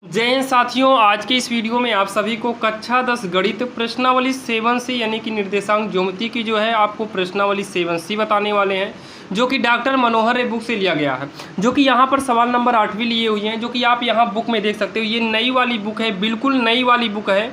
जय हिंद साथियों, आज के इस वीडियो में आप सभी को कक्षा 10 गणित प्रश्नावली 7C यानी कि निर्देशांक ज्योमेट्री की जो है आपको प्रश्नावली 7C बताने वाले हैं, जो कि डॉक्टर मनोहर बुक से लिया गया है, जो कि यहाँ पर सवाल नंबर 8 लिए हुए हैं, जो कि आप यहाँ बुक में देख सकते हो। ये नई वाली बुक है, बिल्कुल नई वाली बुक है।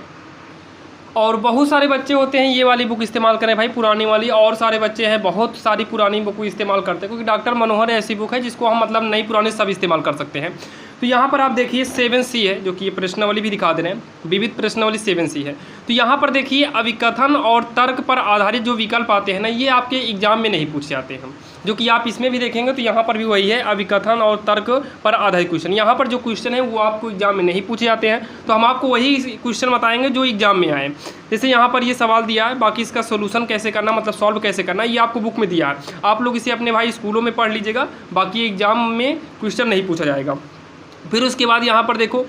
और बहुत सारे बच्चे होते हैं ये वाली बुक इस्तेमाल करें भाई, पुरानी वाली, और सारे बच्चे हैं बहुत सारी पुरानी बुक इस्तेमाल करते हैं, क्योंकि डॉक्टर मनोहर ऐसी बुक है जिसको हम मतलब नई पुरानी सब इस्तेमाल कर सकते हैं। तो यहाँ पर आप देखिए 7C है, जो कि ये प्रश्नावली भी दिखा दे रहे हैं, विविध प्रश्नावली 7C है। तो यहाँ पर देखिए अभिकथन और तर्क पर आधारित जो विकल्प आते हैं ना, ये आपके एग्जाम में नहीं पूछे जाते हैं, जो कि आप इसमें भी देखेंगे तो यहाँ पर भी वही है, अभिकथन और तर्क पर आधारित क्वेश्चन। यहाँ पर जो क्वेश्चन है वो आपको एग्जाम में नहीं पूछे जाते हैं, तो हम आपको वही क्वेश्चन बताएंगे जो एग्जाम में आए। जैसे यहाँ पर ये सवाल दिया है, बाकी इसका सोल्यूशन कैसे करना, मतलब सॉल्व कैसे करना, ये आपको बुक में दिया है। आप लोग इसे अपने भाई स्कूलों में पढ़ लीजिएगा, बाकी एग्जाम में क्वेश्चन नहीं पूछा जाएगा। फिर उसके बाद यहाँ पर देखो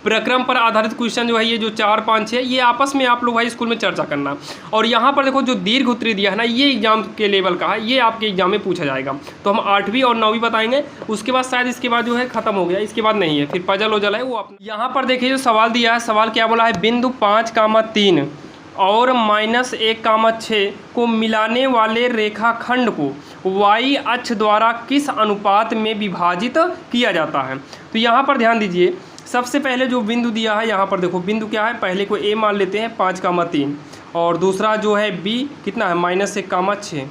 प्रक्रम पर आधारित क्वेश्चन जो है, ये जो 4, 5, 6 ये आपस में आप लोग भाई स्कूल में चर्चा करना। और यहाँ पर देखो जो दीर्घ उत्तरी दिया है ना, ये एग्जाम के लेवल का है, ये आपके एग्जाम में पूछा जाएगा। तो हम 8वीं और 9वीं बताएंगे, उसके बाद शायद इसके बाद जो है खत्म हो गया, इसके बाद नहीं है, फिर पजल वजल है वो आप। यहाँ पर देखिए जो सवाल दिया है, सवाल क्या बोला है, बिंदु 5,3 और -1,6 को मिलाने वाले रेखाखंड को y अक्ष द्वारा किस अनुपात में विभाजित किया जाता है। तो यहाँ पर ध्यान दीजिए, सबसे पहले जो बिंदु दिया है, यहाँ पर देखो बिंदु क्या है, पहले को a मान लेते हैं 5,3 और दूसरा जो है b कितना है -1,6,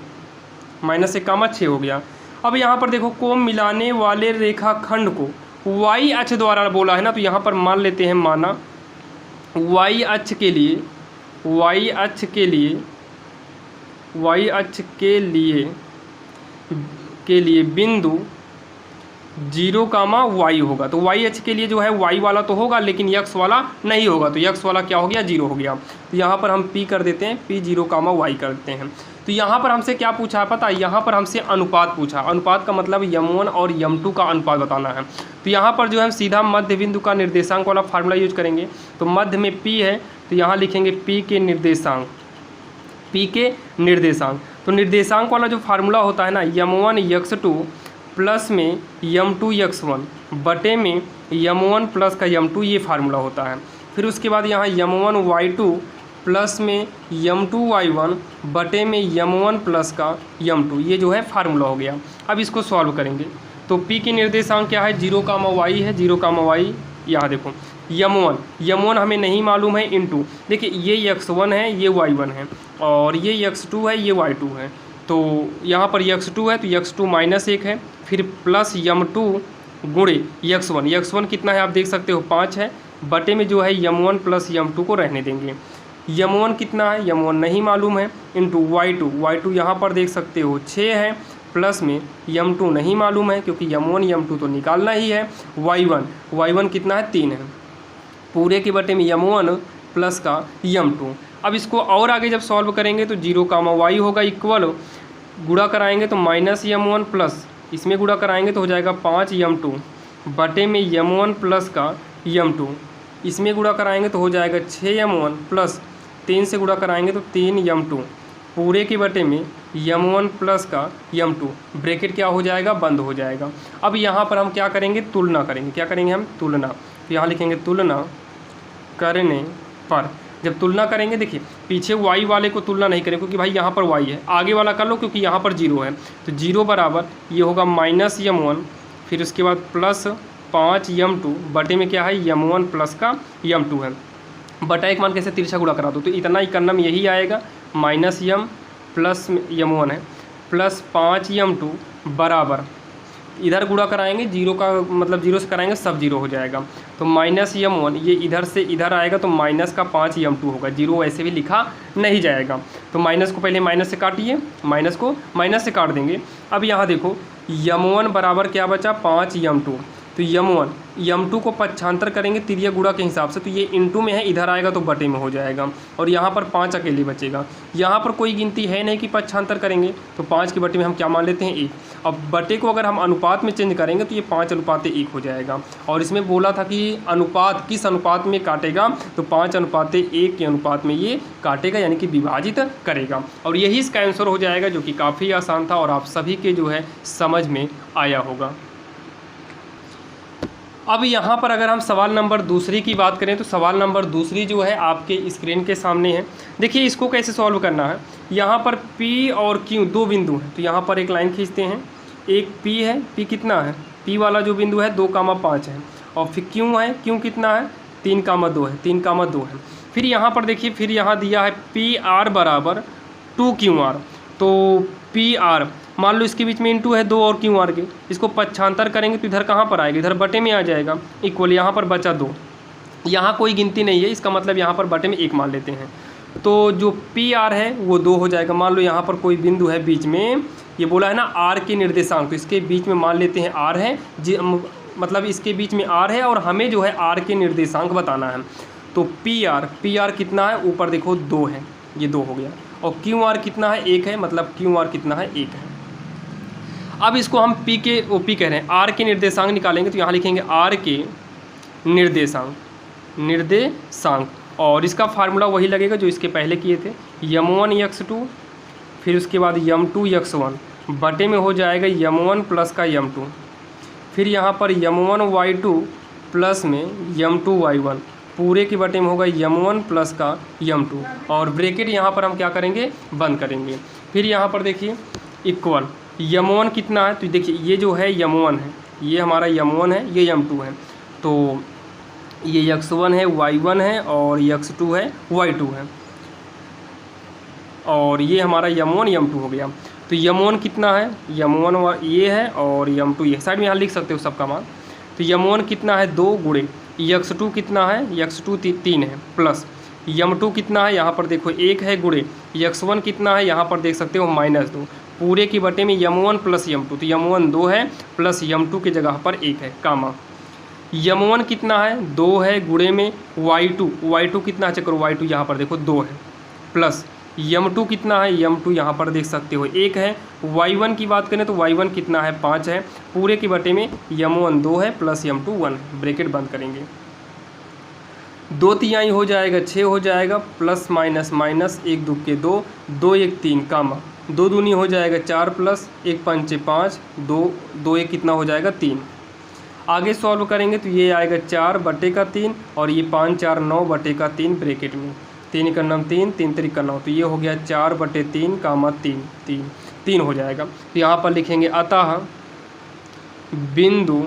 -1,6 हो गया। अब यहाँ पर देखो को मिलाने वाले रेखाखंड को y अक्ष द्वारा बोला है ना, तो यहाँ पर मान लेते हैं, माना y अक्ष के लिए बिंदु 0, y होगा। तो y अक्ष के लिए जो है y वाला तो होगा, लेकिन x वाला नहीं होगा, तो x वाला क्या हो गया, 0 हो गया। तो यहाँ पर हम p कर देते हैं, p 0, y कर देते हैं। तो यहाँ पर हमसे क्या पूछा है पता है, यहाँ पर हमसे अनुपात पूछा। अनुपात का मतलब m1 और m2 का अनुपात बताना है। तो यहाँ पर जो है हम सीधा मध्य बिंदु का निर्देशांक वाला फार्मूला यूज करेंगे। तो मध्य में p है, तो यहाँ लिखेंगे p के निर्देशांक। तो निर्देशांक वाला जो फार्मूला होता है ना, m1x2 प्लस में m2x1 बटे में m1 प्लस का m2, ये फार्मूला होता है। फिर उसके बाद यहाँ m1y2 प्लस में m2y1 बटे में m1 प्लस का m2, ये जो है फार्मूला हो गया। अब इसको सॉल्व करेंगे तो p की निर्देशांक क्या है, 0, y है, 0, y। यहाँ देखो m1 हमें नहीं मालूम है, इंटू देखिए ये x1 है, ये y1 है, और ये x2 है, ये y2 है। तो यहाँ पर x2 है तो x2 -1 है, फिर प्लस m2 गुणे x1 कितना है आप देख सकते हो, 5 है, बटे में जो है m1 प्लस m2 को रहने देंगे। m1 कितना है, m1 नहीं मालूम है, इंटू y2 यहाँ पर देख सकते हो 6 है, प्लस में m2 नहीं मालूम है, क्योंकि m1 m2 तो निकालना ही है। y1 कितना है, 3 है, पूरे के बटे में m1 प्लस का m2। अब इसको और आगे जब सॉल्व करेंगे तो 0, y होगा, इक्वल गुणा कराएंगे तो -m1 प्लस इसमें गुणा कराएंगे तो हो जाएगा 5m2 बटे में m1 प्लस का m2, इसमें गुणा कराएंगे तो हो जाएगा 6m1 प्लस 3 से गुणा कराएंगे तो 3m2 पूरे के बटे में m1 प्लस का m2, ब्रैकेट क्या हो जाएगा, बंद हो जाएगा। अब यहाँ पर हम क्या करेंगे, तुलना करेंगे। क्या करेंगे हम, तुलना। तो यहाँ लिखेंगे तुलना करने पर, जब तुलना करेंगे देखिए पीछे y वाले को तुलना नहीं करें, क्योंकि भाई यहाँ पर y है, आगे वाला कर लो क्योंकि यहाँ पर 0 है। तो 0 बराबर ये होगा -m1, फिर उसके बाद प्लस 5m2 बटे में क्या है, m1 प्लस का m2 है, बटा एक मान कैसे तिरछा गुणा करा दो, तो इतना ही करना में यही आएगा, -m प्लस m1 है प्लस 5m2 बराबर, इधर गुणा कराएंगे 0 का मतलब 0 से कराएंगे सब 0 हो जाएगा। तो -m1 ये इधर से इधर आएगा तो माइनस का 5m2 होगा, 0 ऐसे भी लिखा नहीं जाएगा। तो माइनस को पहले माइनस से काटिए, माइनस को माइनस से काट देंगे। अब यहाँ देखो m1 बराबर क्या बचा, 5m2। तो m2 को पक्षांतर करेंगे तिर्यक गुणा के हिसाब से, तो ये इंटू में है, इधर आएगा तो बटे में हो जाएगा, और यहाँ पर 5 अकेले बचेगा। यहाँ पर कोई गिनती है नहीं कि पक्षांतर करेंगे, तो 5 के बटे में हम क्या मान लेते हैं, 1। अब बटे को अगर हम अनुपात में चेंज करेंगे तो ये 5:1 हो जाएगा। और इसमें बोला था कि अनुपात किस अनुपात में काटेगा, तो 5:1 के अनुपात में ये काटेगा, यानी कि विभाजित करेगा। और यही इसका आंसर हो जाएगा, जो कि काफ़ी आसान था और आप सभी के जो है समझ में आया होगा। अब यहाँ पर अगर हम सवाल नंबर दूसरी की बात करें तो सवाल नंबर दूसरी जो है आपके स्क्रीन के सामने है। देखिए इसको कैसे सॉल्व करना है। यहाँ पर P और Q दो बिंदु हैं, तो यहाँ पर एक लाइन खींचते हैं। एक P है, P कितना है, P वाला जो बिंदु है 2,5 है, और फिर Q है, Q कितना है 3,2 है, 3,2 है। फिर यहाँ पर देखिए, फिर यहाँ दिया है PR बराबर 2QR। तो PR मान लो इसके बीच में इंटू है 2 और QR के, इसको पक्षांतर करेंगे तो इधर कहाँ पर आएगा, इधर बटे में आ जाएगा, इक्वल यहाँ पर बचा 2। यहाँ कोई गिनती नहीं है, इसका मतलब यहाँ पर बटे में 1 मान लेते हैं। तो जो PR है वो 2 हो जाएगा। मान लो यहाँ पर कोई बिंदु है बीच में, ये बोला है ना R के निर्देशांक, तो इसके बीच में मान लेते हैं R है, मतलब इसके बीच में R है और हमें जो है R के निर्देशांक बताना है। तो PR कितना है, ऊपर देखो 2 है, ये 2 हो गया, और QR कितना है 1 है, मतलब QR कितना है 1 है। अब इसको हम P कह रहे हैं, R के निर्देशांक निकालेंगे तो यहाँ लिखेंगे R के निर्देशांक, और इसका फार्मूला वही लगेगा जो इसके पहले किए थे, m1x2 फिर उसके बाद m2x1 बटे में हो जाएगा m1 प्लस का m2, फिर यहाँ पर m1y2 प्लस में m2y1 पूरे के बटे में होगा m1 प्लस का m2, और ब्रैकेट यहाँ पर हम क्या करेंगे, बंद करेंगे। फिर यहाँ पर देखिए इक्वल m1 कितना है, तो देखिए ये जो है m1 है, ये हमारा m1 है, ये m2 है, तो ये x1 है, y1 है, और x2 है, y2 है, और ये हमारा m1 m2 हो गया। तो m1 कितना है, m1 ये है और m2 ये, साइड में यहाँ लिख सकते हो सबका मान। तो m1 कितना है 2 गुणे x2 कितना है, x2 3 है, प्लस m2 कितना है, यहाँ पर देखो 1 है, गुणे x1 कितना है, यहाँ पर देख सकते हो -2, पूरे की बटे में m1 प्लस m2, तो m1 2 है प्लस m2 की जगह पर 1 है, कामा m1 कितना है 2 है, गुणे में y2 कितना, चेक करो y2 यहाँ पर देखो 2 है, प्लस m2 कितना है, m2 यहाँ पर देख सकते हो 1 है, y1 की बात करें तो y1 कितना है 5 है, पूरे के बटे में m1 2 है प्लस m2 1 है, ब्रैकेट बंद करेंगे, 2 तिहाई हो जाएगा 6 हो जाएगा, प्लस माइनस माइनस 1 2 के 2, 2 1 3 कामा 2 दूनी हो जाएगा 4 प्लस 1 5 5, 2 1 कितना हो जाएगा 3। आगे सॉल्व करेंगे तो ये आएगा 4 बटे का 3 और ये 5 4 9 बटे का 3 ब्रैकेट में, 3 का 9 3 3 3 का 9, तो ये हो गया 4 बटे 3 कामा 3 हो जाएगा। तो यहाँ पर लिखेंगे अतः बिंदु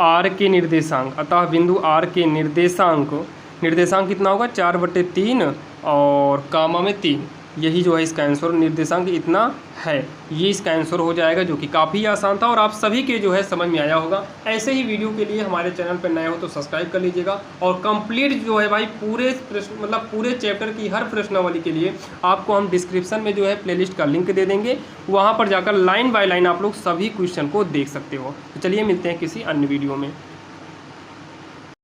R के निर्देशांक, अतः बिंदु R के निर्देशांक कितना होगा 4 बटे 3 और कामा में 3, यही जो है इसका आंसर, निर्देशांक इतना है, ये इसका आंसर हो जाएगा, जो कि काफ़ी आसान था और आप सभी के जो है समझ में आया होगा। ऐसे ही वीडियो के लिए हमारे चैनल पर नए हो तो सब्सक्राइब कर लीजिएगा, और कंप्लीट जो है भाई पूरे प्रश्न मतलब पूरे चैप्टर की हर प्रश्नावली के लिए आपको हम डिस्क्रिप्शन में जो है प्लेलिस्ट का लिंक दे देंगे, वहाँ पर जाकर लाइन बाय लाइन आप लोग सभी क्वेश्चन को देख सकते हो। तो चलिए मिलते हैं किसी अन्य वीडियो में।